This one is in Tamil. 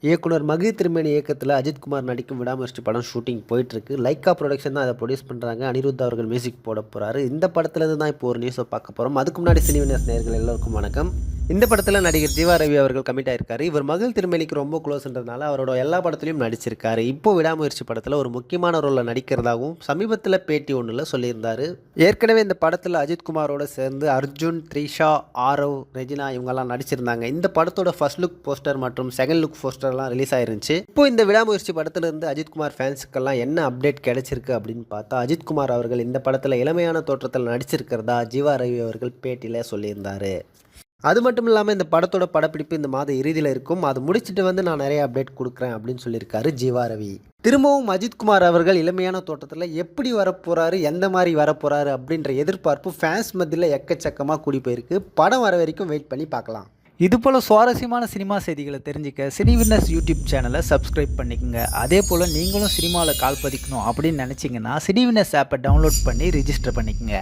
இயக்குனர் மகிழ் திருமேனி இயக்கத்தில் அஜித்குமார் நடிக்கும் விடாமுயற்சி படம் ஷூட்டிங் போயிட்டுருக்கு. லைக்கா ப்ரொடக்ஷன் தான் அதை ப்ரொடியூஸ் பண்ணுறாங்க. அனிருத் அவர்கள் மியூசிக் போட போகிறாரு. இந்த படத்துலேருந்து தான் இப்போ ஒரு நியூஸை பார்க்க போகிறோம். அதுக்கு முன்னாடி சினிவினஸ் நேயர்கள் எல்லோருக்கும் வணக்கம். இந்த படத்தில் நடிகர் ஜீவா ரவி அவர்கள் கமிட் ஆயிருக்காரு. இவர் மகிழ் திருமேனிக்கு ரொம்ப க்ளோஸ்ன்றதுனால அவரோட எல்லா படத்துலையும் நடிச்சிருக்காரு. இப்போ விடாமுயற்சி படத்தில் ஒரு முக்கியமான ரோலில் நடிக்கிறதாகவும் சமீபத்தில் பேட்டி ஒன்றில் சொல்லியிருந்தார். ஏற்கனவே இந்த படத்தில் அஜித்குமாரோட சேர்ந்து அர்ஜுன், த்ரிஷா, ஆரவ், ரெஜினா இவங்கெல்லாம் நடிச்சிருந்தாங்க. இந்த படத்தோட ஃபர்ஸ்ட் லுக் போஸ்டர் மற்றும் செகண்ட் லுக் போஸ்டர்லாம் ரிலீஸ் ஆயிருந்துச்சு. இப்போ இந்த விடாமுயற்சி படத்திலிருந்து அஜித்குமார் ஃபேன்ஸுக்கெல்லாம் என்ன அப்டேட் கிடைச்சிருக்கு அப்படின்னு பார்த்தா, அஜித்குமார் அவர்கள் இந்த படத்தில் இளமையான தோற்றத்தில் நடிச்சிருக்கிறதா ஜீவா ரவி அவர்கள் பேட்டியில் சொல்லியிருந்தார். அது மட்டும் இல்லாமல் இந்த படத்தோட படப்பிடிப்பு இந்த மாத இறுதியில் இருக்கும். அது முடிச்சுட்டு நான் நிறைய அப்டேட் கொடுக்குறேன் அப்படின்னு சொல்லியிருக்காரு ஜீவா ரவி. திரும்பவும் அஜித்குமார் அவர்கள் இளமையான தோட்டத்தில் எப்படி வரப்போகிறாரு, எந்த மாதிரி வரப்போகிறாரு அப்படின்ற எதிர்பார்ப்பு ஃபேன்ஸ் மத்தியில் எக்கச்சக்கமாக கூடி போயிருக்கு. படம் வர வரைக்கும் வெயிட் பண்ணி பார்க்கலாம். இதுபோல் சுவாரஸ்யமான சினிமா செய்திகளை தெரிஞ்சுக்க சினிவினஸ் யூடியூப் சேனலை சப்ஸ்கிரைப் பண்ணிக்கோங்க. அதே போல் நீங்களும் சினிமாவில் கால் பதிக்கணும் அப்படின்னு நினச்சிங்கன்னா சினிவினஸ் ஆப்பை டவுன்லோட் பண்ணி ரிஜிஸ்டர் பண்ணிக்கோங்க.